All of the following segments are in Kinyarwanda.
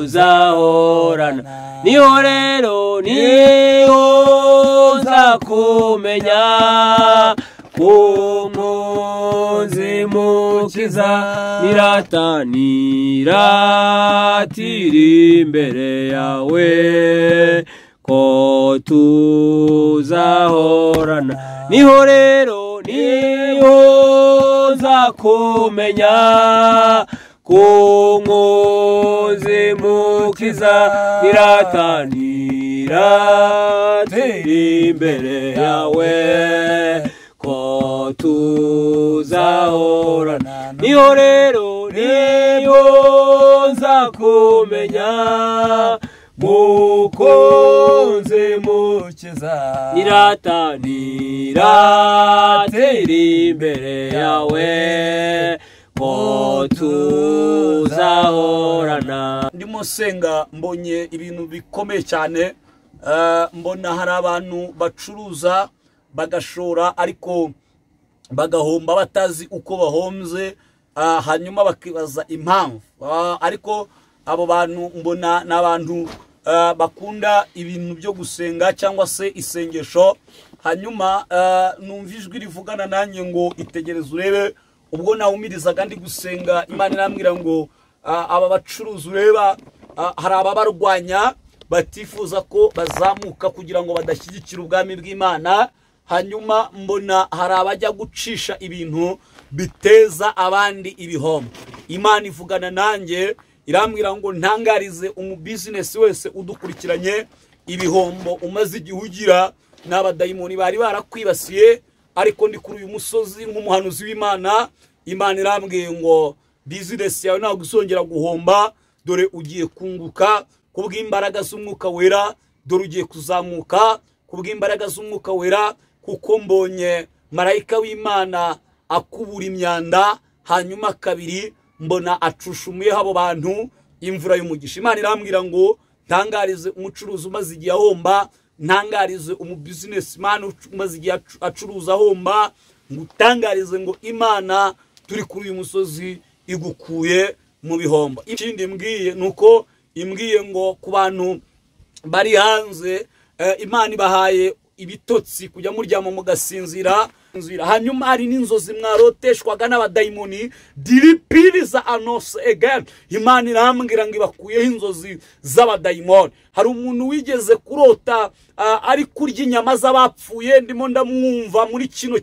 tuzahorana. Niho rero niho nzakumenya umunsi mukiza, niratanira tiri imbere yawe ko tuzahorana. Niho rero niho nzakumenya umunsi mukiza, niratanira tiri imbere yawe ko tuzahorana. Niho rero niho nzakumenya mukunzi mukiza, niratanira tiri imbere yawe ko tuzahorana. Ndimo senga mbonye ibintu bikomeye cyane. Mbona hari abantu bacuruza bagashora ariko bagahomba batazi uko bahomze, hanyuma bakibaza impamvu. Ariko abo bantu mbona n'abantu bakunda ibintu byo gusenga cyangwa se isengesho. Hanyuma numva ijwi rivugana nanjye ngo itegereze urebe. Ubwo nawumiriza kandi gusenga, Imana irambwira ngo aba bacuruzi ureba hari ababarwanya batifuza ko bazamuka kugira ngo badashyigikira ubwami bw'Imana. Hanyuma mbona hari abajya gucisha ibintu biteza abandi ibihombo. Imana ivugana nanjye irambwira ngo ntangarize umubusiness wese udukurikiranye ibihombo umaze igihe ugira n'abadayimoni bari barakwibasiye, ariko ndi kuri uyu musozi nk'umuhanuzi w'Imana. Imana irambwiye ngo business yawe ntabwo uzongera guhomba, dore ugiye kunguka kubw'imbaraga z'umwuka wera, dore ugiye kuzamuka kubw'imbaraga z'umwuka wera, kuko mbonye marayika w'Imana akubura imyanda, hanyuma kabiri mbona acushumuye abo bantu imvura y'umugisha. Imana irambwira ngo ntangarize umucuruzi umaze igihe ahomba, ntangarize umubusinessman umaze igihe acuruza ahomba, ngutangarize ngo Imana turi kuri uyu musozi igukuye mu bihombo. Ikindi mbwiye nuko imbwiye ngo ku bantu bari hanze, Imana ibahaye ibitotsi kujya muryama mugasinzira. Hanyuma hari n'inzozi mwaroteshwaga n'abadayimoni, diripiriza anose again. Imana irambwira ngo ibakuyeho inzozi z'abadayimoni. Hari umuntu wigeze kurota ari kurya inyama z'abapfuye. Ndimo ndamwumva muri kino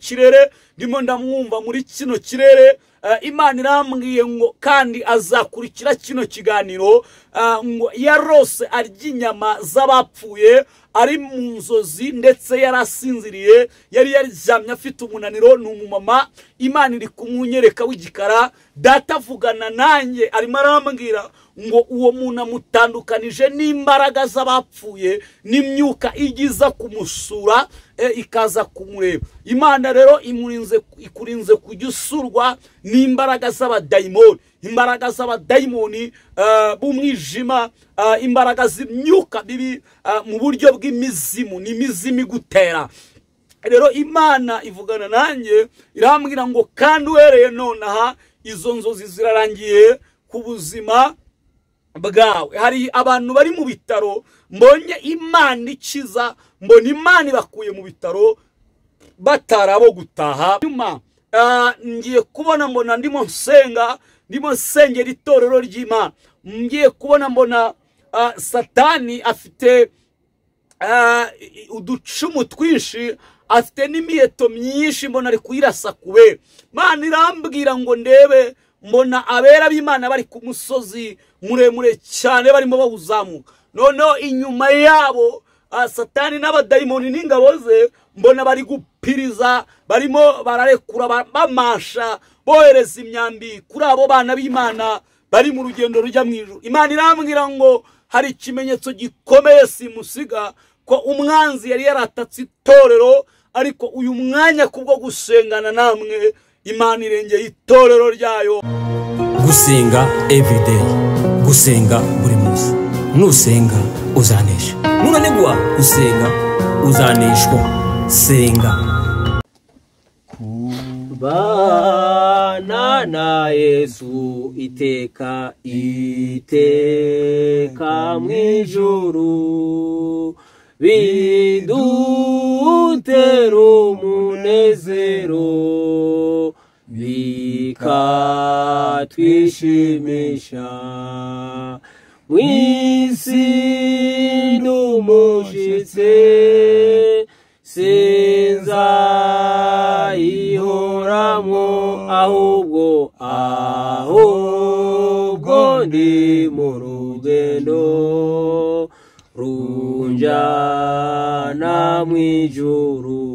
kirere, Imana irambwiye ngo kandi azakurikira kino kiganiro, ngo yarose arya inyama z'abapfuye ari mu nzozi, ndetse yarasinziriye, yari yaryamye afite umunaniro. Ni umumama. Imana iri kumunyereka w'igikara. Data avugana nanjye arimo arambwira ngo uwo muntu amutandukanije n'imbaraga z'abapfuye n'imyuka igiza kumusura ikaza kumureba. Imana rero ikurinze kujya usurwa n'imbaraga z'abadayimoni, imbaraga z'abadayimoni b'umwijima, imbaraga z'imyuka bibi mu buryo bw'imizimu, n'imizimu igutera. Rero Imana ivugana nanjye irambwira ngo kandi uhereye nonaha izo nzozi zirarangiye ku buzima bwawe. Hari abantu bari mu bitaro, mbonye Imana ikiza, mbona Imana ibakuye mu bitaro batarabo gutaha. Nyuma ngiye kubona mbona ndimo nsengera itorero ry'Imana. Ngiye kubona mbona Satani afite uducumu twinshi, afite n'imiheto myinshi, mbona ari kuyirasa kubera. Imana irambwira ngo ndebe, mbona abera b'Imana bari ku musozi muremure cyane barimo bawuzamuka. Noneho inyuma yabo Satani n'abadayimoni n'ingabo ze mbona bari gupiriza, barimo bararekura bamasha, bohereza imyambi kuri abo bana b'Imana bari mu rugendo rujya mu ijuru. Imana irambwira ngo hari ikimenyetso gikomeye simusiga, ko umwanzi yari yaratatse itorero, ariko uyu mwanya kubwo gusengana namwe Imana irengeye itorero ryayo. Gusenga everyday, gusenga buri munsi. Nusenga uzanesha, nunanigwa gusenga uzaneshwa. Senga. Kubana na Yesu iteka iteka mwijuru bidutera umunezero bikatwishimisha mwisi n'umushitse sinzayihoramwo ahubwo ndi mu rugendo runjana mwijuru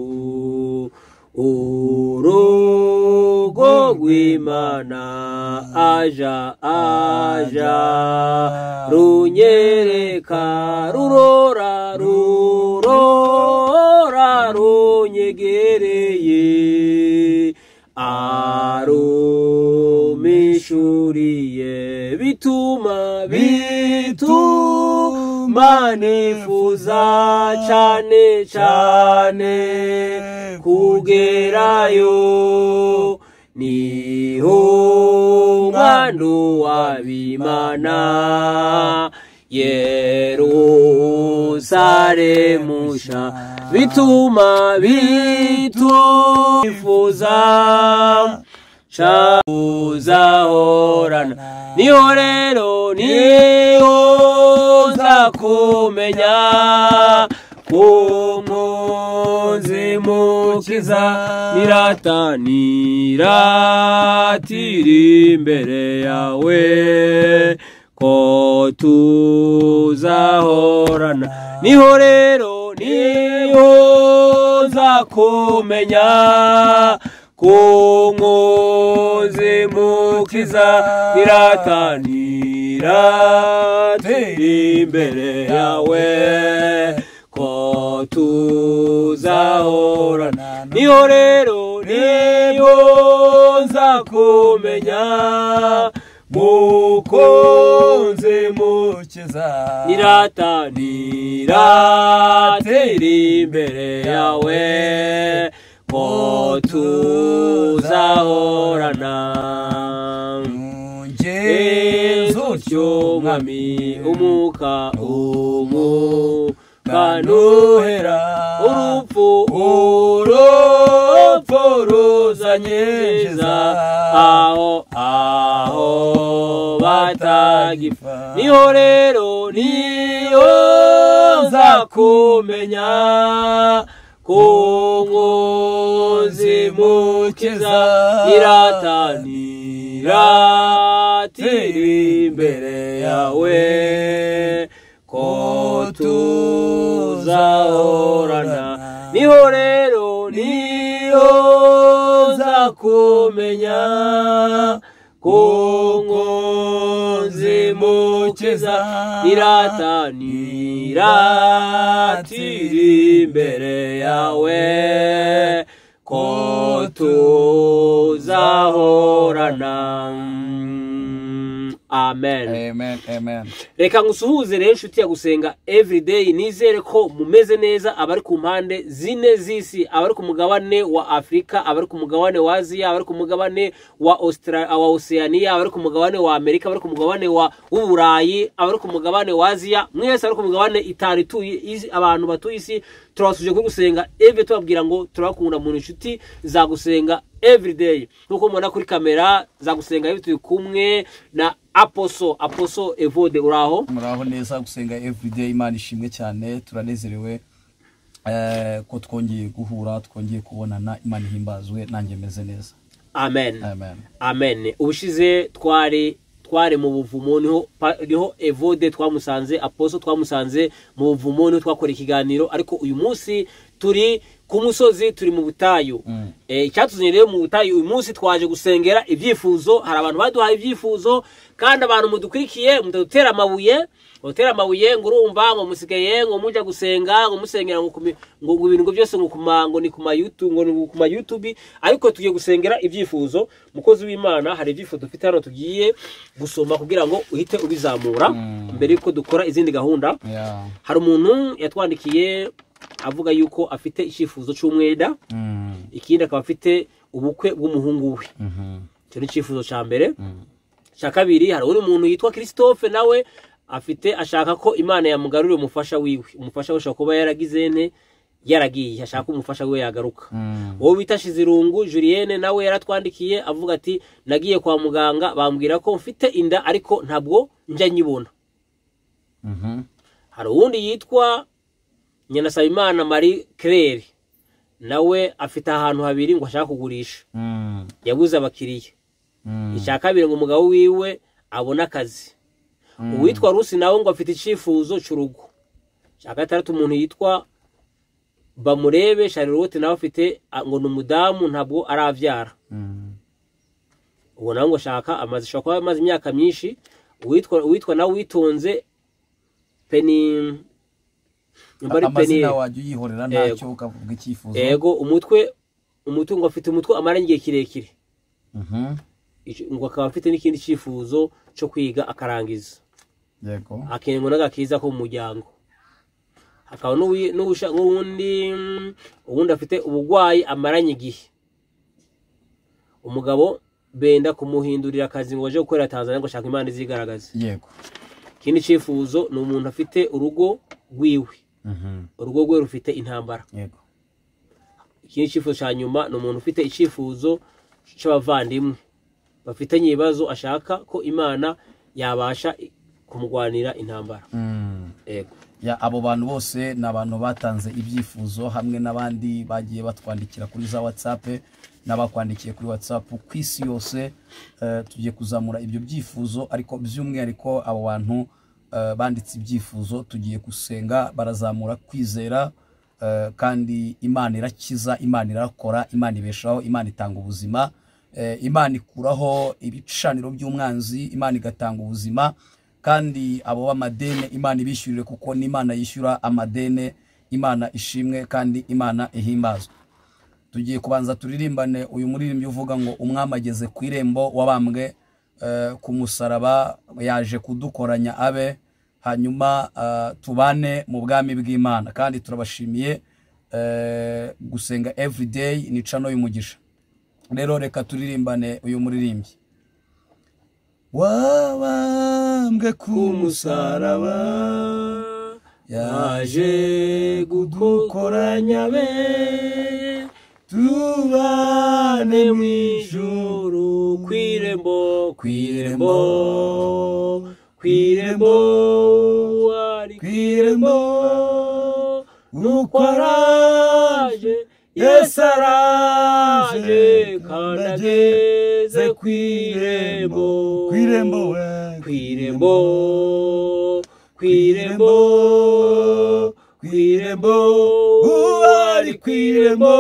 urugo rw'Imana aja runyereka rurora runyegereye arumishuriye bituma nifuza cane kugerayo niho umwandu w'Imana Yerusalemu sha bituma nifuza uzahorana niho rero nzakumenya umwunzi mukiza niratira imbere yawe ko tuzahorana niho rero nzakumenya kumwunzi mukiza niratira imbere yawe ko tuzahorana niho rero nzakumenya mukunzi mukiza niratira imbere yawe ko tuzahorana zutyo mwami umuka nuhera urupfu ruzanyeza aho batagifa niho rero nzakumenya kumwunzi mukiza niratira imbere yawe ko tuzahorana niho rero nzakumenya kumwunzi mukiza niratira imbere yawe ko tuzahorana. Amen. Reka ngusuhuze rero inshuti ya gusenga everyday, nizere ko mumeze neza abari ku mpande zine z'isi, abari ku mugabane wa Afrika, abari ku mugabane wa Asia, abari ku mugabane wa Oceania, abari ku mugabane wa Amerika, abari ku mugabane wa Uburayi, abari ku mugabane wa Asia, mwese abari ku mugabane itari tuyi abantu batuye isi. Turasuje ko gusenga every tubabwira ngo turakunda mu inshuti za gusenga everyday. Nuko mubona kuri kamera za gusenga every turi kumwe na Apostle Evode. Uraho? Muraho neza. Gusenga everyday, Imana ishimwe cyane, turanezerewe ko twongeye guhura, twongeye kubonana. Imana ihimbazwe, nanjye meze neza. Amen. Ubushize twari mu buvumo, niho Evode twamusanze, Apostle twamusanze mu buvumo, niho twakora ikiganiro. Ariko uyu munsi turi ku musozi, turi mu butayu. Icyatuzanye rero mu butayu uyu munsi twaje gusengera ibyifuzo. Hari abantu baduhaye ibyifuzo, kandi abantu mudukurikiye mudutera amabuye, ngo urumva ngo musigaye ngo mujya gusenga, ngo musengera ngo ibintu byose ngo ni ku ma YouTube, ariko tugiye gusengera ibyifuzo. Mukozi w'Imana, hari ibyifuzo dufite hano tugiye gusoma kugira ngo uhite ubizamura mbere yuko dukora izindi gahunda. Hari umuntu yatwandikiye avuga yuko afite icyifuzo cy'umwenda, ikindi akaba afite ubukwe bw'umuhungu we. Cyo ni icyifuzo cya mbere. cya kabiri hari undi muntu yitwa Christophe nawe ashaka ko Imana yamugarurira umufasha wiwe. Umufasha we ashaka kuba yaragize yaragiye, ashaka umufasha we yagaruka. Wowe bita Shizirungu Julienne nawe yaratwandikiye avuga ati nagiye kwa muganga bambwira ko mfite inda ariko ntabwo njya nyibona. Hari uwundi yitwa Nyanasabimana Marie Claire nawe afite ahantu habiri ngo ashaka kugurisha. Yabuze abakiriya. Icya kabiri ngo umugabo wiwe abona akazi. Uwitwa Rusi nawe ngo afite icifuzo cy'urugo. Icya gatandatu umuntu yitwa Bamurebe Charlotte nawe afite ngo numudamu ntabwo aravyara. Uwo nawe ngo shaka amaze imyaka myinshi. Uwitwa nawe witonze Peni amazina wajye uyihorera ntacyo ukavuga icyifuzo. Yego umutwe ngo afite umutwe amaranye igihe kirekire. Ngo akaba afite n'ikindi cyifuzo cyo kwiga akarangiza. Yego akengo n'agakiza ko mu muryango. Hakaba uwundi afite ubugwayi amaranye igihe. Umugabo benda kumuhindurira akazi ngo aje gukorera Tanzania ngo shaka Imana izigaragaza. Yego ikindi cyifuzo ni umuntu afite urugo rwiwe. Urugo rwe rufite intambara. Yego ikindi cyifuzo cya nyuma ni umuntu ufite icyifuzo cy'abavandimwe bafitanye ibibazo ashaka ko Imana yabasha kumugwanira intambara. Yego ya abo bantu bose n'abantu batanze ibyifuzo hamwe n'abandi bagiye batwandikira kuri za WhatsApp n'abakwandikiye kuri WhatsApp kwisi yose. Tugiye kuzamura ibyo byifuzo ariko by'umwihariko abo bantu banditse ibyifuzo tugiye gusenga barazamura kwizera. Kandi Imana irakiza, Imana irakora, Imana ibeshaho, Imana itanga ubuzima, Imana ikuraho ibicaniro by'umwanzi, Imana igatanga ubuzima. Kandi abo b'amadene Imana ibishyurire kuko ni Imana yishyura amadene. Imana ishimwe kandi Imana ihimbazwe. Tugiye kubanza turirimbane uyu muririmbyi uvuga ngo umwami ageze ku irembo wabambwe ku musaraba yaje kudukoranya abe hanyuma tubane mu bwami bw'Imana. Kandi turabashimiye gusenga everyday ni cano y'umugisha. Rero reka turirimbane uyu muririmbyi. Wabambwe ku musaraba yaje kudukoranya abe tubane mu ijuru kwirembo ari kwirembo nuko araje Yesu araje kandi ageze kwirembo ari kwirembo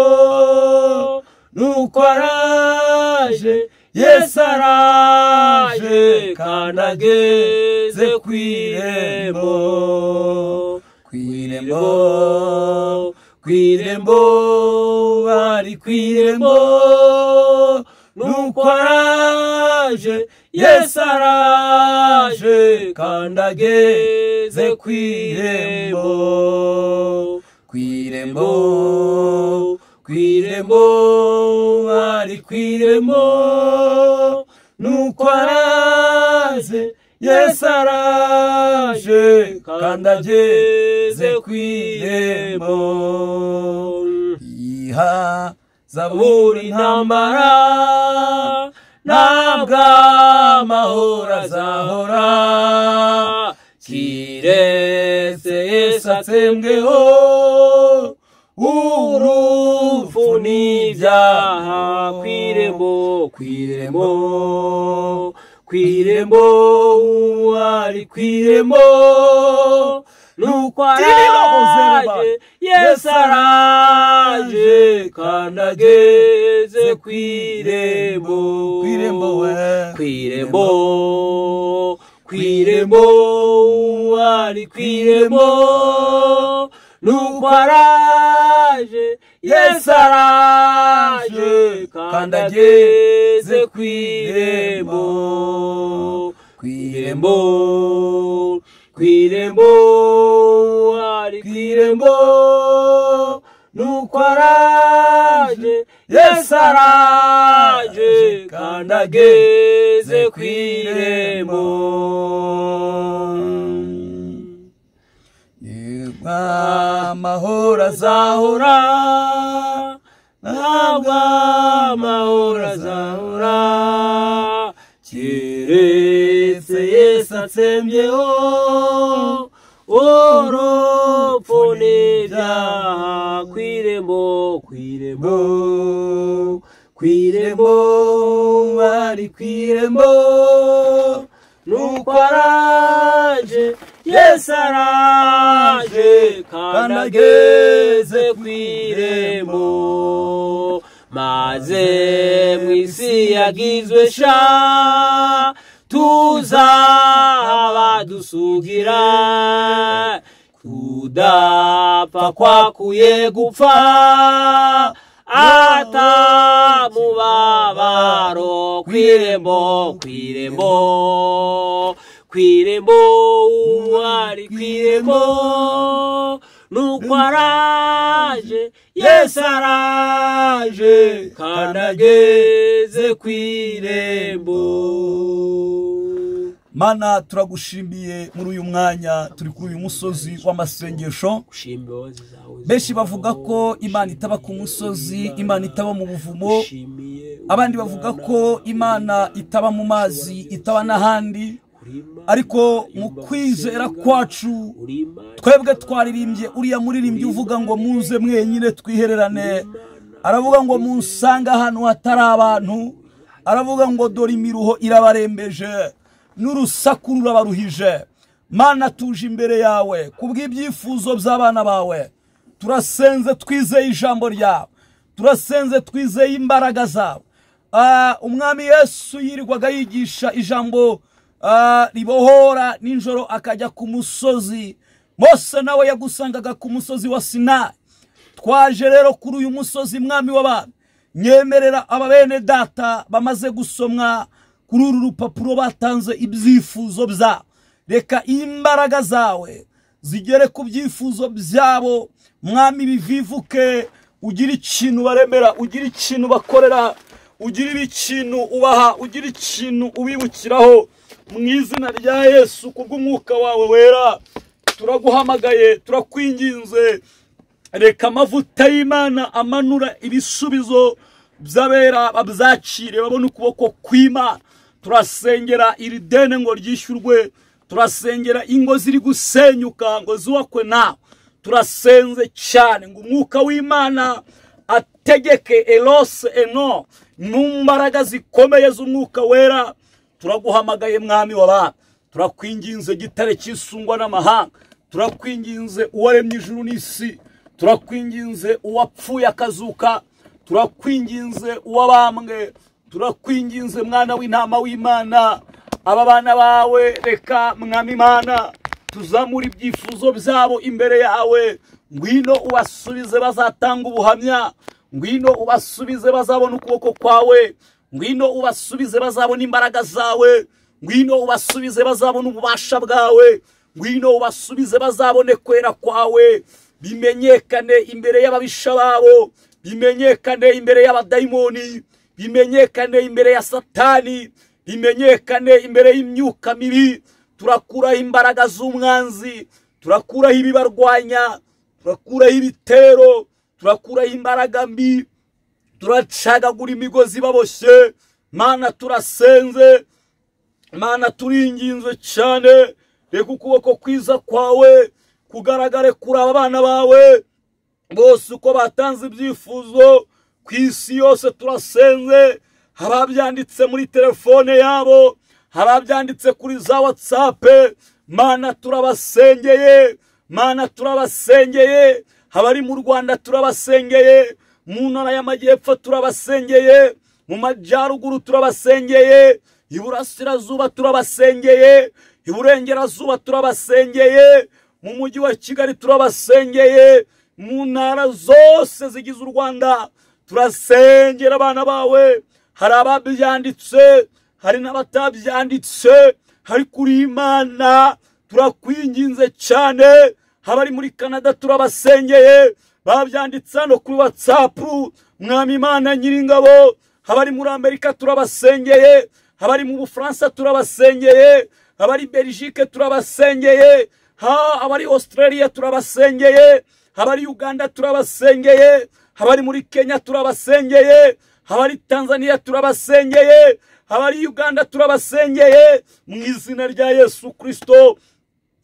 nuko araje Yesu araje kandi ageze kwirembo ari kwirembo nuko araje Yesu araje kandi ageze kwirembo ari kwirembo nuko araje Yesu araje kandi ageze kwirembo. Iha zaburi intambara ntabwo amahoro azahora kiretse Yesu atsembweho urupfu n'ibyaha kwirembo ari kwirembo nuko araje Yesu araje kandi ageze kwirembo ari kwirembo nuko araje Yesu araje kandi ageze kwirembo ari kwirembo nuko araje Yesu araje kandi ageze kw'irembo. Amahoro azahora, ntabwo amahoro azahora, keretse Yesu atsembyeho urupfu n'ibyaha. Kw'irembo, kw'irembo, kw'irembo, ari kw'irembo, nuko araje, Yesu araje, kandi ageze kw'irembo, maze mw'isi yagizwe sha, tuzaba dusugira, kudapfa kwakuye gupfa, atamubabaro. Kw'irembo, kw'irembo, kw'irembo, ari kw'irembo, nuko araje, Yesu araje, kandi ageze kw'irembo. Mana turagushimiye muri uyu mwanya, turi kuri uyu musozi w'amasengesho. Benshi bavuga ko Imana itaba ku musozi, Imana itaba mu buvumo, abandi bavuga ko Imana itaba mu mazi, itaba n'ahandi. Ariko mu kwizera kwacu twebwe twaririmbye uriya muririmbyi uvuga ngo muze mwenyine twihererane, aravuga ngo munsanga ahantu hatari abantu, aravuga ngo dore imiruho irabarembeje n'urusaku rurabaruhije. Mana tuje imbere yawe kubw'ibyifuzo by'abana bawe, turasenze twizeye ijambo ryawe, turasenze twizeye imbaraga zawe. Umwami Yesu yirirwaga yigisha ijambo ribohora ninjoro, akajya ku musozi. Mose nawe yagusangaga ku musozi wa Sinayi. Twaje rero kuri uyu musozi, mwami w'abantu, nyemerera ababene data bamaze gusomwa kuri uru rupapuro batanze ibyifuzo byabo, reka imbaraga zawe zigere ku byifuzo byabo. Mwami bivivuke, ugira ikintu baremera, ugira ikintu bakorera, ugira ikintu ubaha, ugira ikintu ubibukiraho. Mu izina rya Yesu kubw'umwuka wawe wera turaguhamagaye, turakwinginze, reka amavuta y'Imana amanura ibisubizo by'abera babyakire, babone ukuboko kw'Imana. Turasengera iri deni ngo ryishyurwe, turasengera ingo ziri gusenyuka ngo zubakwe nawe. Turasenze cyane ngo umwuka w'Imana ategeke elose eno n'imbaraga zikomeye z'umwuka wera. Turaguhamagaye mwami w'abantu, turakwinginze gitare cy'isungwa n'amahanga, turakwinginze uwaremye ijuru n'isi, turakwinginze uwapfuye akazuka, turakwinginze uwabambwe, turakwinginze mwana w'intama w'Imana. Aba bana bawe reka mwami Imana tuzamura ibyifuzo byabo imbere yawe. Ngwino ubasubize bazatanga ubuhamya, ngwino ubasubize bazabona ukuboko kwawe, ngwino ubasubize bazabona imbaraga zawe, ngwino ubasubize bazabona ububasha bwawe, ngwino ubasubize bazabone kwera kwawe. Bimenyekane imbere y'ababisha babo, bimenyekane imbere y'abadayimoni, bimenyekane imbere ya Satani, bimenyekane imbere y'imyuka mibi. Turakuraho imbaraga z'umwanzi, turakuraho ibibarwanya, turakuraho ibitero, turakuraho imbaraga mbi, turacagagura imigozi baboshye. Mana turasenze, Mana turinginze cyane, reka ukuboko kwiza kwawe kugaragare kuri aba bana bawe bose uko batanze ibyifuzo ku isi yose. Turasenze, ababyanditse muri telefone yabo, ababyanditse kuri za WhatsApp, Mana turabasengeye, Mana turabasengeye. Abari mu Rwanda turabasengeye, mu ntara y'Amajyepfo turabasengeye, mu Majyaruguru turabasengeye, Iburasirazuba turabasengeye, Iburengerazuba turabasengeye, mu mujyi wa Kigali turabasengeye, mu ntara zose zigize u Rwanda turasengera abana bawe. Hari ababyanditse, hari n'abatabyanditse, hari kuri Imana turakwinginze cyane. Abari muri Canada turabasengeye, babyanditse hano kuri WhatsApp, mwami Imana nyiringabo. Abari muri Amerika turabasengeye, abari mu Bufaransa turabasengeye, abari Belgique turabasengeye, abari Australia turabasengeye, abari Uganda turabasengeye, abari muri Kenya turabasengeye, abari Tanzania turabasengeye, abari Uganda turabasengeye mu izina rya Yesu Kristo.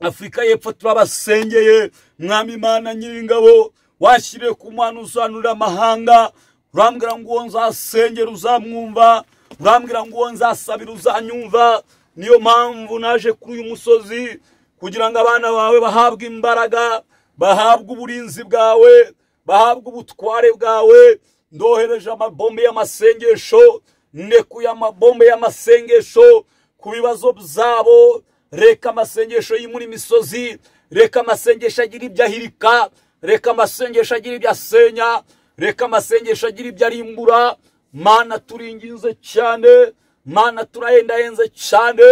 Afrika y'Epfo turabasengeye, Mwami Imana Nyiringabo, washyire ku mwana uzanura amahanga, urambwira ngo nzasengera uzamwumva, urambwira ngo nzasabira uzanyumva. Niyo mpamvu naje kuri uyu musozi kugira ngo abana bawe bahabwe imbaraga, bahabwe uburinzi bwawe, bahabwe ubutware bwawe. Ndohereje amabombe y'amasengesho, ndekuye amabombe y'amasengesho ku bibazo byabo. Reka amasengesho y'imuri misozi, reka amasengesho agira ibyo ahirika, reka amasengesho agira ibyo asenya, reka amasengesho agira ibyo arimbura. Mana turinginze cyane, Mana turayendayenze cyane,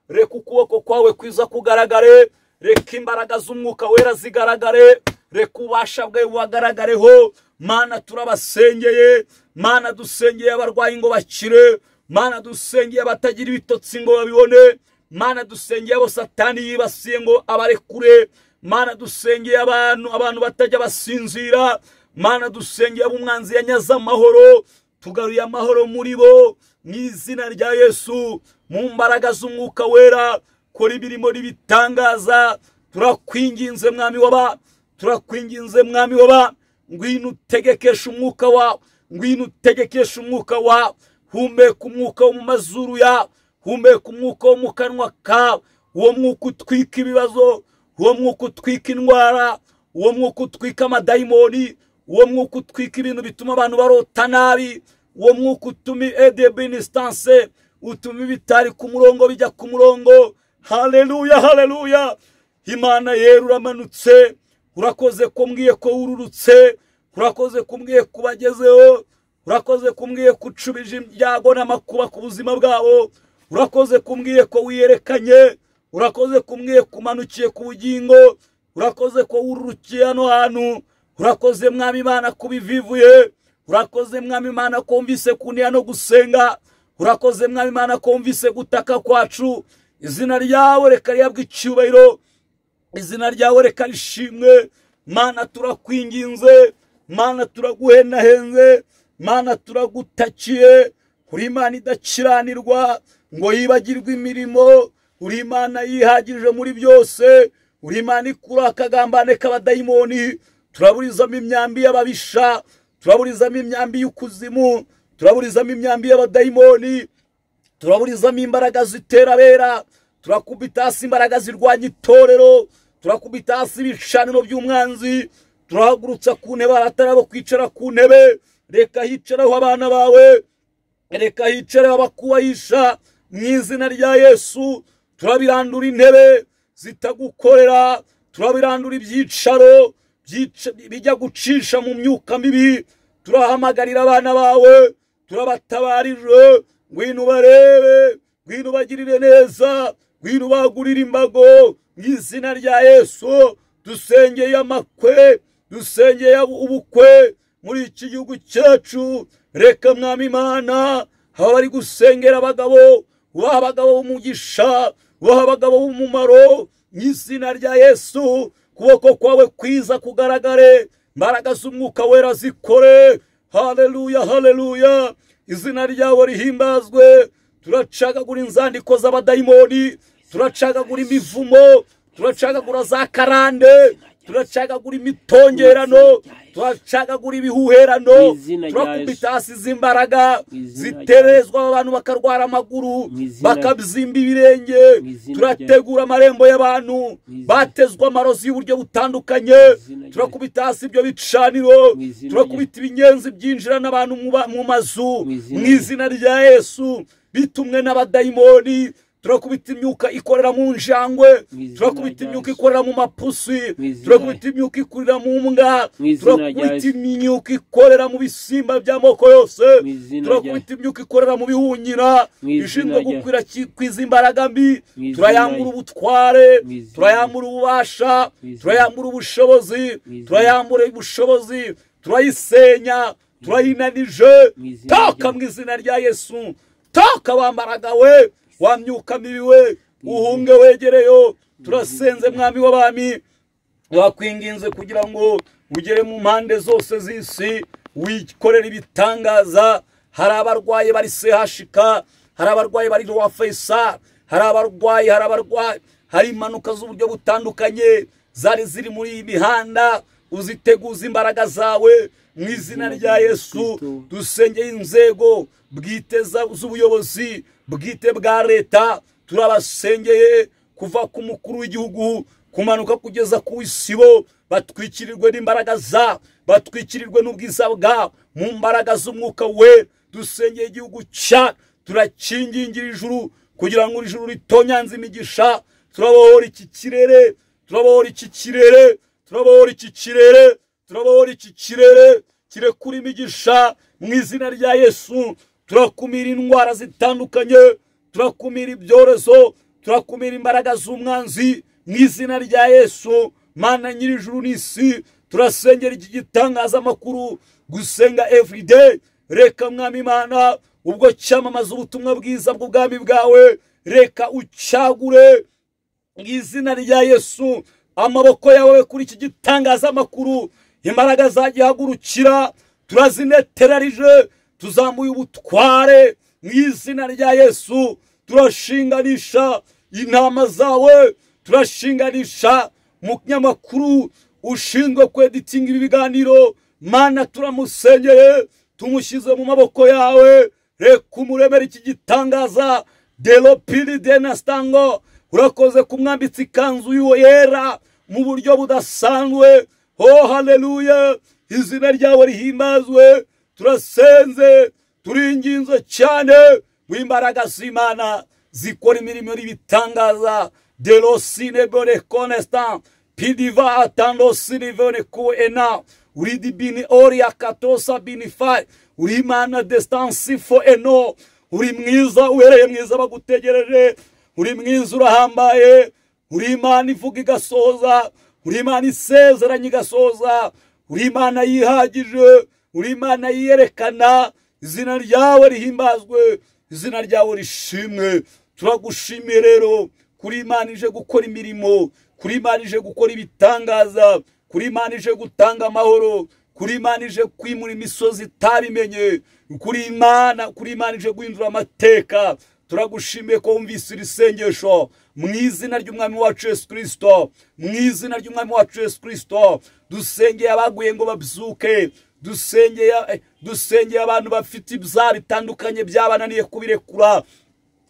reka ukuboko kwawe kwiza kugaragare, reka imbaraga z'umwuka wera zigaragare, reka ubasha bwawe bubagaragareho. Mana turabasengeye, Mana dusengeye abarwayi ngo bakire, Mana dusengeye abatagira ibitotsi ngo babibone, Mana dusengeye abo Satani yibasiye ngo abarekure, Mana dusengeye abantu batajya basinzira, Mana dusengeye abo umwanzi yanyaze amahoro, tugaruye amahoro muri bo mu izina rya Yesu. Mu mbaraga z'umwuka wera kora ibirimo n'ibitangaza. Turakwinginze Mwami waba, turakwinginze Mwami waba, ngwino utegekesha umwuka wawe, ngwino utegekesha umwuka wawe. Humeka umwuka wo mu mazuru ya, humeka umwuka wo mu kanwa kawe, uwo mwuka utwika ibibazo, uwo mwuka utwika indwara, uwo mwuka utwika amadayimoni, uwo mwuka utwika ibintu bituma abantu barota nabi, uwo mwuka utuma edebinistance, utuma ibitari ku murongo bijya ku murongo. Haleluya, haleluya. Imana yera uramanutse, urakoze kumbwiye ko ururutse, urakoze kumbwiye kubagezeho, urakoze kumbwiye kucubije ibyago n'amakuba ku buzima bwabo, urakoze kumbwiye ko wiyerekanye, urakoze kumbwiye kumanukiye ku bugingo, urakoze ko ururukiye hano hantu, urakoze Mwami Imana kubivivuye, urakoze Mwami Imana kumvise kuniya no gusenga, urakoze Mwami Imana kumvise gutaka kwacu. Izina ryawe reka rihabwe icyubahiro, izina ryawe reka rishimwe. Mana turakwinginze, Mana turaguhenahenze, Mana turagutakiye. Uri Imana idakiranirwa ngo yibagirwe imirimo, uri Imana yihagije muri byose, uri Imana ikura akagambane k'abadayimoni. Turaburizamo imyambi y'ababisha, turaburizamo imyambi y'ukuzimu, turaburizamo imyambi y'abadayimoni, turaburizamo imbaraga zitera abera, turakubita hasi imbaraga zirwanya itorero, turakubita hasi ibicaniro by'umwanzi. Turahagurutsa ku ntebe abatarabo kwicara ku ntebe, reka hicaraho abana bawe, reka hicaraho abakubahisha mu izina rya Yesu. Turabirandura intebe zitagukorera, turabirandura ibyicaro bijya gucisha mu myuka mibi. Turahamagarira abana bawe, turabatabarije, ngwino barebe, ngwino bagirire neza, ngwino bagurire imbago mu izina rya Yesu. Dusengeye amakwe, dusengeye ubukwe muri iki gihugu cyacu. Reka Mwami Imana aba bari gusengera abagabo, ubaha abagabo b'umugisha, ubaha abagabo b'umumaro mu izina rya Yesu. Kuboko kwawe kwiza kugaragare, mbaraga z'umwuka wera zikore. Haleluya, haleluya. Izina ryawe rihimbazwe. Turacagagura inzandiko z'abadayimoni, turacagagura imivumo, turacagagura za karande, turacagagura imitongerano, turacagagura ibihuherano, turakubita hasi z'imbaraga ziterezwa abantu bakarwara amaguru, bakabzimba ibirenge. Turategura amarembo y'abantu batezwa amarozi y'uburyo butandukanye, turakubita hasi ibyo bicaniro, turakubita ibinyenzi byinjirana abantu mu mazu mu izina rya Yesu, bitumwe n'abadayimoni. Turakubita imyuka ikorera mu njangwe, turakubita imyuka ikorera mu mapusi, turakubita imyuka ikorera mu mbwa, turakubita imyuka ikorera mu bisimba by'amoko yose, turakubita imyuka ikorera mu bihunyira ishinzwe gukwiza imbaraga mbi. Turayambura ubutware, turayambura ububasha, turayambura ubushobozi, turayambura ubushobozi, turayisenya, turayinanije. Toka mu izina rya Yesu, toka wambaraga we, wamyuka mibi we, uhunge wegereyo. Turasenze mwami w'abami, wakwinginze kugira ngo ugere mu mpande zose z'isi, wikorera ibitangaza. Hari abarwaye bari CHK, hari abarwaye bari Roi Faisal, hari abarwaye, hari impanuka z'uburyo butandukanye zari ziri muri iyi mihanda. Uziteguza imbaraga zawe mu izina rya Yesu. Dusengeye inzego bwite z'ubuyobozi bwite bwa leta, turabasengeye kuva ku mukuru w'igihugu kumanuka kugeza ku isibo, batwikirirwe n'imbaraga za, batwikirirwe n'ubwiza bwa, mu mbaraga z'umwuka we. Dusengeye igihugu cya, turakingingira ijuru kugira ngo ijuru ritonyanze imigisha. Turabohora iki kirere, turabohora iki kirere, turabohora iki kirere, turabohora iki kirere kirekura imigisha mu izina rya Yesu. Turakumira indwara zitandukanye, turakumira ibyorezo, turakumira imbaraga z'umwanzi mu izina rya Yesu. Mana nyir'ijuru n'isi, turasengera iki gitangaza makuru gusenga everyday. Reka mwami Imana ubwo cyamamaza ubutumwa bwiza bw'ubwami bwawe, reka ucagure mu izina rya Yesu amaboko yawe kuri iki gitangaza makuru. Imbaraga zagihagurukira turazineterarije, tuzambuye ubutware mu izina rya Yesu. Turashinganisha intama zawe, turashinganisha umunyamakuru ushinzwe kweditinga ibi biganiro. Mana turamusengeye, tumushyize mu maboko yawe. Reka umuremere iki gitangaza delopili denastango. Urakoze kumwambitsa ikanzu y'uwo yera mu buryo budasanzwe. Oh haleluya, izina ryawe rihimbazwe. Turasenze, turinginze cyane w'imbaraga z'Imana zikora imirimo y'ibitangaza. Delosine bone konestan pidiva atando sinivone ku ena uridi bini oria katosa bini fai. Uri Imana destansi fo eno, uri mwiza, uhereye mwiza bagutegereje. Uri mwiza, urahambaye, uri Imana ivuga igasoza, uri Imana isezeranye igasoza, uri Imana yihagije, uri Imana yiyerekana. Izina ryawe rihimbazwe, izina ryawe rishimwe. Turagushimiye rero kuri Imana ije gukora imirimo, kuri Imana ije gukora ibitangaza, kuri Imana ije gutanga amahoro, kuri Imana ije kwimura imisozi itabimenye, kuri Imana ije guhindura amateka. Turagushimiye ko wumvise iri sengesho mu izina ry'umwami wacu Yesu Kristo, mu izina ry'umwami wacu Yesu Kristo. Dusengeye abaguye ngo babyuke, dusengeye abantu bafite ibyaha bitandukanye byabananiye kubirekura.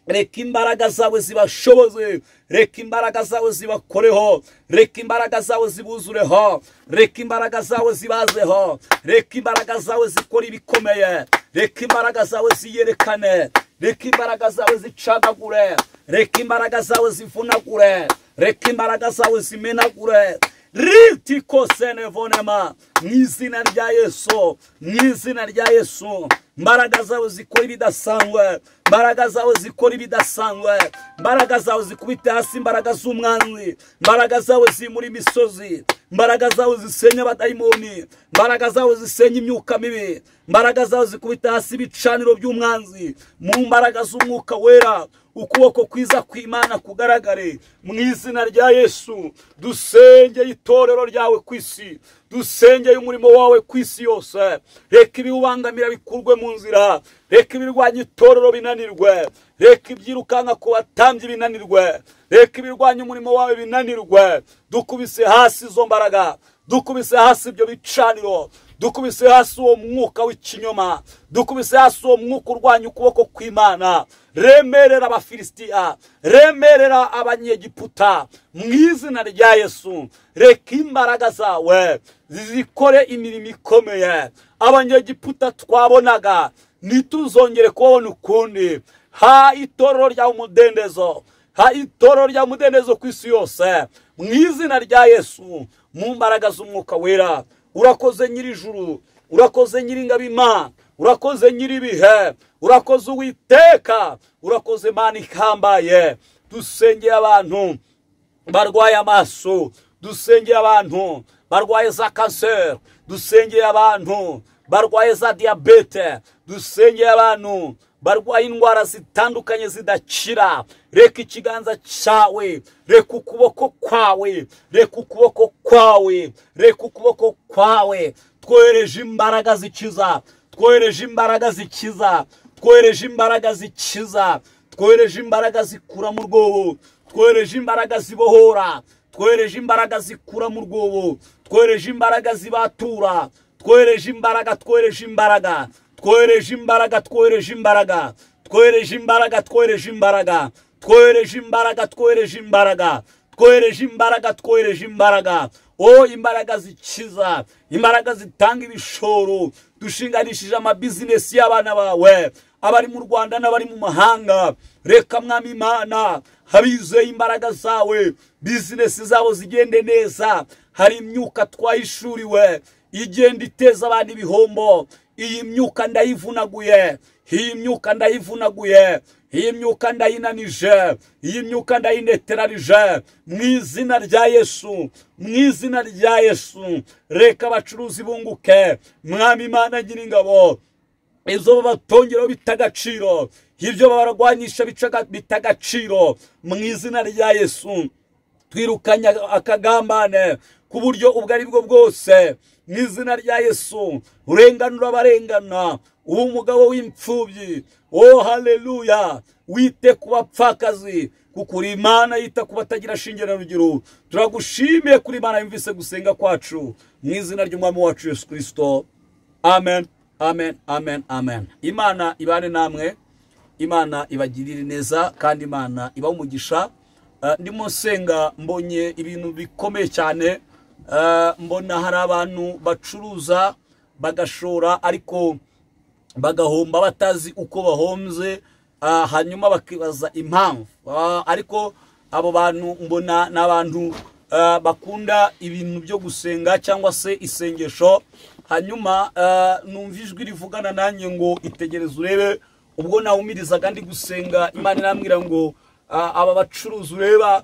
Reka imbaraga zawe zibashoboze, reka imbaraga zawe zibakoreho, reka imbaraga zawe zibuzureho, reka imbaraga zawe zibazeho, reka imbaraga zawe zikora ibikomeye, reka imbaraga zawe ziyerekane, reka imbaraga zawe zicagagure, reka imbaraga zawe zivunagure, reka imbaraga zawe zimenagure. Ritiko senevonema mu izina rya Yesu, mu izina rya Yesu. Mbaraga zawe zikora ibidasanzwe, mbaraga zawe zikora ibidasanzwe, mbaraga zawe zikubita hasi imbaraga z'umwanzi, mbaraga zawe zimura imisozi, mbaraga zawe zisenya abadayimoni, mbaraga zawe zisenya imyuka mibi, mbaraga zawe zikubita hasi ibicaniro by'umwanzi. Mu mbaraga z'umwuka wera ukuboko kwiza kw'Imana kugaragare mu izina rya Yesu. Dusengeye itorero ryawe kw'isi, dusengeye umurimo wawe kw'isi yose. Reka ibiwubangamira bikurwe mu nzira, reka ibirwanya itorero binanirwe, reka ibyirukanka ku batambyi binanirwe, reka ibirwanya umurimo wawe binanirwe. Dukubise hasi izo mbaraga, dukubise hasi ibyo bicaniro, dukubise hasi uwo mwuka w'ikinyoma, dukubise hasi uwo mwuka urwanya ukuboko kw'Imana. Remerera abafilisitiya, remerera abanyegiputa mu izina rya Yesu. Reka imbaraga zawe zikore imirimo ikomeye. Abanyegiputa twabonaga ntituzongere kubabona ukundi. Ha itorero rya umudendezo, ha itorero rya umudendezo ku isi yose mu izina rya Yesu. Mu mbaraga z'umwuka wera, urakoze nyir'ijuru, urakoze nyir'ingabima, urakoze nyir'ibihe, urakoze Uwiteka, urakoze Mana ihambaye. Dusengeye abantu barwaye amaso, dusengeye abantu barwaye za kanseri, dusengeye abantu barwaye za diabete, dusengeye abantu barwaye indwara zitandukanye zidakira, reka ikiganza cyawe, reka ukuboko kwawe, reka ukuboko kwawe, reka ukuboko kwawe. Twohereje imbaraga zikiza, twohereje imbaraga zikiza, twohereje imbaraga zikiza, twohereje imbaraga zikura mu rwobo, twohereje imbaraga zibohora, twohereje imbaraga zikura mu rwobo, twohereje imbaraga zibatura, twohereje imbaraga, twohereje imbaraga, twohereje imbaraga, twohereje imbaraga, twohereje imbaraga, twohereje imbaraga, twohereje imbaraga, twohereje imbaraga, twohereje imbaraga, twohereje imbaraga. O imbaraga zikiza, imbaraga zitanga ibishoro. Dushinganishije amabizinesi y'abana bawe, abari mu Rwanda n'abari mu mahanga. Reka Mwami Imana, habizeye imbaraga zawe, bizinesi zabo zigende neza. Hari imyuka twahishuriwe igenda iteza abantu ibihombo. Iyi myuka ndayivunaguye, iyi myuka ndayivunaguye, iyi myuka ndayinanije, iyi myuka ndayineterarije mu izina rya Yesu, mu izina rya Yesu. Reka abacuruzi bunguke, Mwami Imana Nyiringabo, ibyo batongeraho bitagaciro, ibyo babarwanyisha bitagaciro, mu izina rya Yesu. Twirukanya akagambane ku buryo ubwo ari bwo bwose, mu izina rya Yesu. Urenganura abarengana, uba umugabo w'imfubyi. Oh haleluya, wite ku bapfakazi, kuko uri Imana yita ku batagira shinge na rugero. Turagushimiye kuri Imana yumvise gusenga kwacu, mu izina ry'Umwami wacu Yesu Kristo. Amen, amen, amen, amen. Imana ibane namwe, Imana ibagirire neza, kandi Imana ibahe umugisha. Ndimo nsenga mbonye ibintu bikomeye cyane. Mbona hari abantu bacuruza bagashora ariko bagahomba batazi uko bahomze, hanyuma bakibaza impamvu. Ariko abo bantu mbona n'abantu bakunda ibintu byo gusenga cyangwa se isengesho. Hanyuma numva ijwi rivugana nanjye ngo itegereze urebe. Ubwo nawumirizaga ndi gusenga, Imana irambwira ngo aba bacuruzi ureba,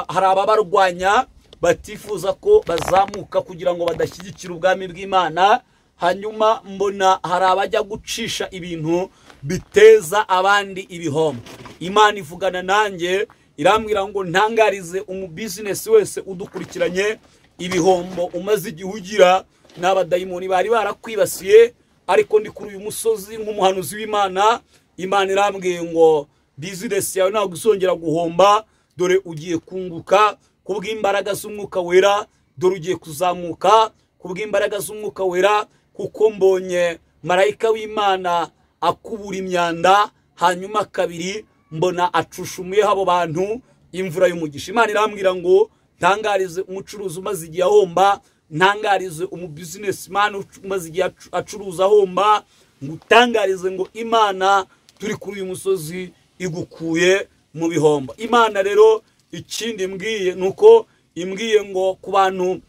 hari ababarwanya batifuza ko bazamuka kugira ngo badashyigikira ubwami bw'Imana. Hanyuma mbona hari abajya gucisha ibintu biteza abandi ibihombo. Imana ivugana nanjye irambwira ngo ntangarize umubizinesi wese udukurikiranye, ibihombo umaze igihe ugira n'abadayimoni bari barakwibasiye, ariko ndi kuri uyu musozi nk'umuhanuzi w'Imana. Imana irambwiye ngo bizinesi yawe ntabwo uzongera guhomba, dore ugiye kunguka kubw'imbaraga z'Umwuka Wera, dore ugiye kuzamuka kubw'imbaraga z'Umwuka Wera, kuko mbonye marayika w'Imana akubura imyanda, hanyuma kabiri mbona acushumuyeho abo bantu imvura y'umugisha. Imana irambwira ngo ntangarize umucuruzi umaze igihe ahomba, ntangarize umubizinesi man umaze igihe acuruza ahomba, ngutangarize ngo Imana turi kuri uyu musozi igukuye mu bihombo. Imana rero ikindi mbwiye nuko imbwiye ngo ku bantu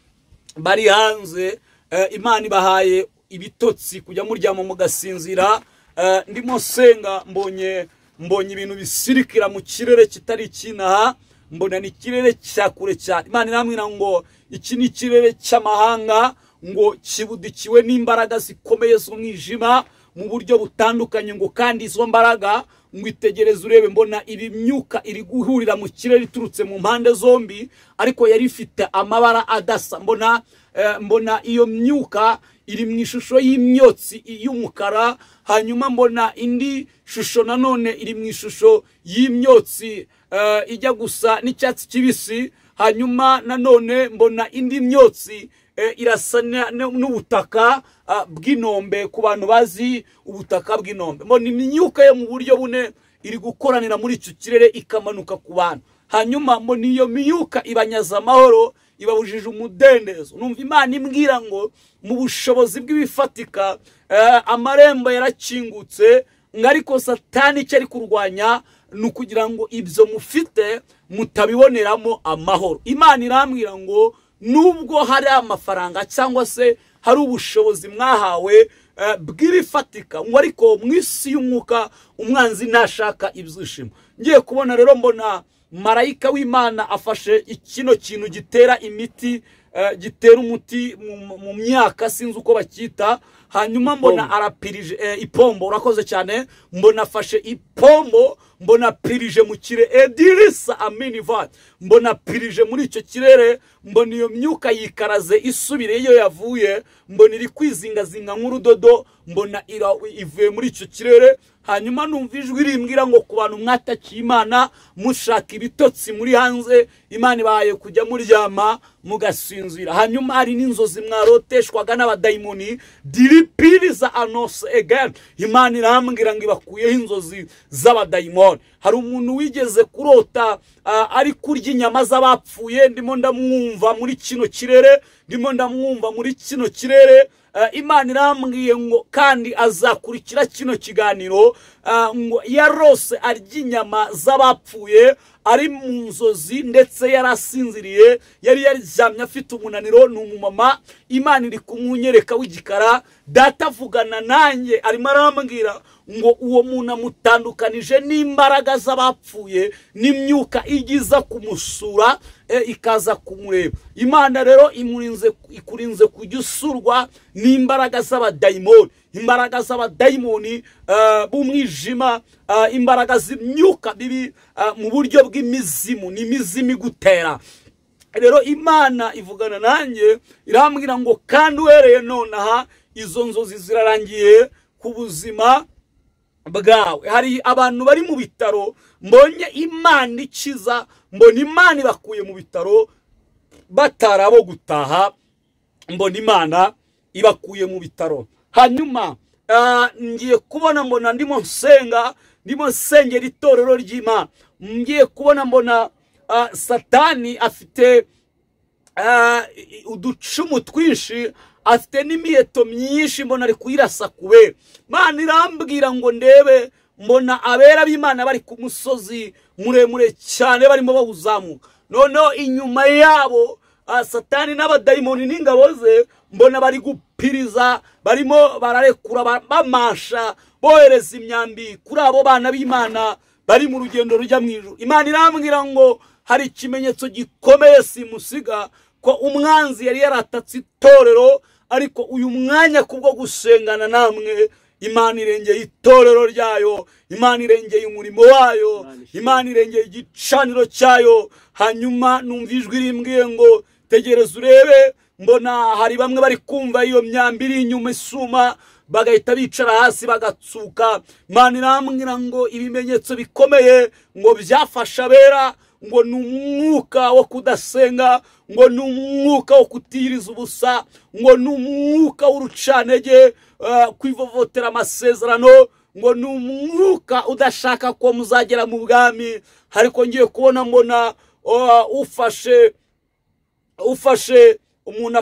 bari hanze, Imana ibahaye ibitotsi kujya muryama mugasinzira. Ndimo senga mbonye ibintu bisirikira mu kirere kitari ikinaha, mbona ni ikirere cyakure cyane. Imana irambwira ngo iki ni ikirere cy'amahanga, ngo kibudikiwe n'imbaraga zikomeye z'umwijima mu buryo butandukanye, ngo kandi izo mbaraga ngo itegereze urebe. Mbona ibi myuka iri guhurira mu kirere iturutse mu mpande zombi, ariko yari ifite amabara adasa. Mbona iyo myuka iri mu ishusho y'imyotsi y'umukara, hanyuma mbona indi shusho nanone iri mu ishusho y'imyotsi ijya gusa n'icyatsi kibisi, hanyuma nanone mbona indi myotsi irasa n'ubutaka bw'inombe, ku bantu bazi ubutaka bw'inombe. Mbona imyuka yo mu buryo bune iri gukoranira muri icyo kirere ikamanuka ku bantu, hanyuma mbona iyo myuka ibanyaza amahoro, ibabujije umudendezo. Numva Imana imbwira ngo mu bushobozi bw'ibifatika amarembo yarakingutse, ariko Satani icyo ari kurwanya ni ukugira ngo ibyo mufite mutabiboneramo amahoro. Imana irambwira ngo nubwo hari amafaranga cyangwa se hari ubushobozi mwahawe bw'ibifatika, ngo ariko mu isi y'umwuka umwanzi ntashaka ibyishimo. Ngiye kubona rero mbona marayika w'Imana afashe ikino kintu gitera imiti gitera umuti mu myaka sinzi uko bakita. Hanyuma mbona arapirije ipombo, urakoze cyane, mbona afashe ipombo, mbona pirije mu kirere, Edirisa Aminivat, mbona pirije muri icyo kirere, mbona iyo myuka yikaraze isubire iyo yavuye, mbona iri kwizingazinga nk'urudodo, mbona ivuye muri icyo kirere. Hanyuma numva ijwi rimbwira ngo ku bantu mwatakiye Imana mushaka ibitotsi muri hanze, Imana ibaye kujya muryama mugasinzira. Hanyuma hari n'inzozi mwaroteshwaga n'abadayimoni, diripiriza anose again, Imana irambwira ngo ibakuyeho inzozi z'abadayimoni. Hari umuntu wigeze kurota ari kurya inyama z'abapfuye, ndimo ndamwumva muri kino kirere, ndimo ndamwumva muri kino kirere. Imana irambwiye ngo kandi azakurikira kino kiganiro, ngo yarose arya inyama z'abapfuye ari mu nzozi, ndetse yarasinziriye, yari yaryamye afite umunaniro. Ni umumama, Imana iri kumwunyereka w'igikara, data avugana nanjye arimo arambwira ngo uwo muntu amutandukanije n'imbaraga z'abapfuye n'imyuka igiza kumusura ikaza kumureba. Imana rero ikurinze kujya usurwa n'imbaraga z'abadayimoni, imbaraga z'abadayimoni b'umwijima, imbaraga z'imyuka bibi mu buryo bw'imizimu, n'imizimu igutera. Rero Imana ivugana nanjye irambwira ngo kandi uhereye nonaha izo nzozi zirarangiye ku buzima bwawe. Hari abantu bari mu bitaro, mbonye Imana ikiza, mbona Imana ibakuye mu bitaro batarabo gutaha, mbona Imana ibakuye mu bitaro. Hanyuma ngiye kubona mbona ndimo nsengera itorero ry'Imana, ngiye kubona mbona Satani afite uducumu twinshi, afite n'imiheto myinshi, mbona ari kuyirasa kubera. Imana irambwira ngo ndebe, mbona abera b'Imana bari ku musozi muremure cyane barimo bawuzamuka. Noneho inyuma yabo Satani n'abadayimoni n'ingabo ze mbona bari gupiriza, barimo bararekura bamasha, bohereza imyambi kuri abo bana b'Imana bari mu rugendo rujya mu ijuru. Imana irambwira ngo hari ikimenyetso gikomeye simusiga, ko umwanzi yari yaratatse itorero, ariko uyu mwanya kubwo gusengana namwe, Imana irengeye itorero ryayo, Imana irengeye umurimo wayo, Imana irengeye igicaniro cyayo. Hanyuma numva ijwi rimbwiye ngo tegereza urebe, mbona hari bamwe bari kumva iyo myambi iri inyuma isuma, bagahita bicara hasi bagatsuka. Imana irambwira ngo ibimenyetso bikomeye ngo byafasha abera, ngo ni umwuka wo kudasenga, ngo ni umwuka wo kutiriza ubusa, ngo ni umwuka w'urucanege, kwivovotera amasezerano, ngo ni umwuka udashaka ko muzagera mu bwami. Ariko ngiye kubona mbona umuntu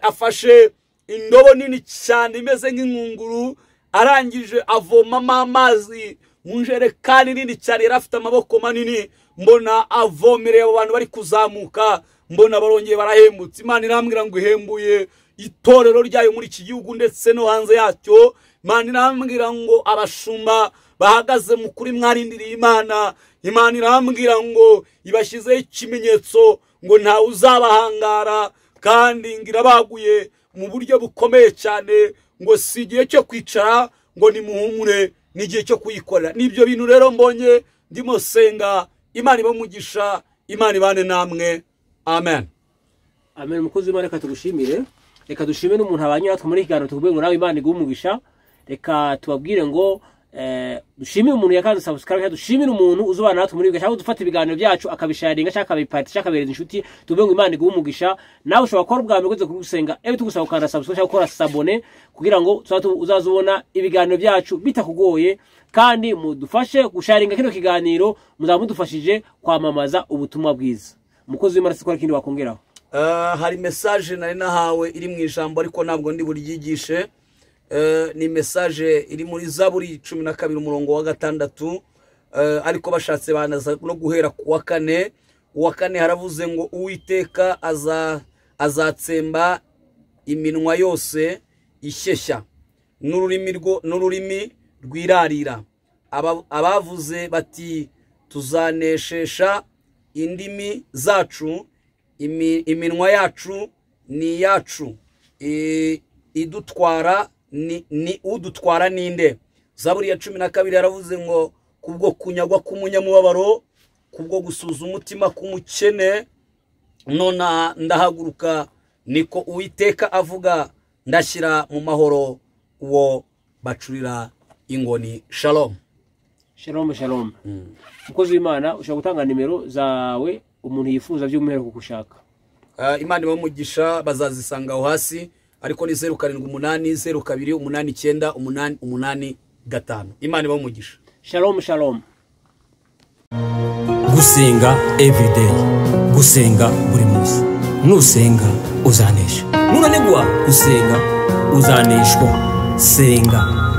afashe indobo nini cyane imeze nk'inkunguru, arangije avomamo amazi mu njerekani nini cyane, yari afite amaboko manini. Mbona avomereye abo bantu bari kuzamuka, mbona barongeye barahembutse. Imana irambwira ngo ihembuye itorero ryayo muri iki gihugu ndetse no hanze yacyo. Imana irambwira ngo abashumba bahagaze mu kuri mwarindiriye Imana. Imana irambwira ngo ibashyizeho ikimenyetso ngo ntawe uzabahangara, kandi ngirabaguye mu buryo bukomeye cyane, ngo si igihe cyo kwicara ngo nimuhumure, ni igihe cyo kuyikorera. Nibyo bintu rero mbonye ndimo senga. Imana ibamugisha, Imana ibane namwe. Amen. Amen. Mukozi w'Imana, reka tugushimire, reka dushime n'umuntu abanye natwe muri kiganiro, tukubwire ngo nawe Imana igumugisha. Reka tubabwire ngo dushimire umuntu yakanze subscribe, dushimire umuntu uzobana natwe muri cyangwa dufata ibiganiro byacu akabisharinga cyangwa akabipartisha akabereza inshuti, tubwire ngo Imana igumugisha. Nawe ushobora gukora ubwa mbere kugusenga, tugusaba ukanda subscribe cyangwa gukora sabone, kugira ngo uzazubona ibiganiro byacu bitakugooye, kandi mudufashe gusharinga kino kiganiro, muzamudufashije kwamamaza ubutumwa bwiza. Mukozi w'Imana, sikora kindi wakongeraho? Hari message nari nahawe iri mu ijambo, ariko ntabwo ndi buryigishe. Ni message iri muri Zaburi 12 umurongo wa 6, ariko bashatse banaza no guhera ku wa 4. Uwa 4 haravuze ngo Uwiteka azatsemba iminwa yose ishyeshya n'ururimi rwirarira. Abavuze bati tuzaneshesha indimi zacu iminwa yacu ni iyacu, idutwara ni udutwara ninde. Zaburi ya 12 yaravuze ngo kubwo kunyagwa k'umunyamubabaro, kubwo gusuza umutima k'umukene, nona ndahaguruka, niko Uwiteka avuga, ndashyira mu mahoro uwo bacurira ingoni. Shalom. Shalom, shalom. Mukozi w'Imana, ushaka gutanga nimero zawe umuntu yifuza by'umwihariko kugushaka. Imana bamugisha, bazazisanga aho hasi, ariko ni 0780 0289 885. Imana bamugisha. Shalom, shalom. Gusenga everyday, gusenga buri munsi. Nusenga uzanesha. Nunanigwa gusenga uzaneshwa. Senga.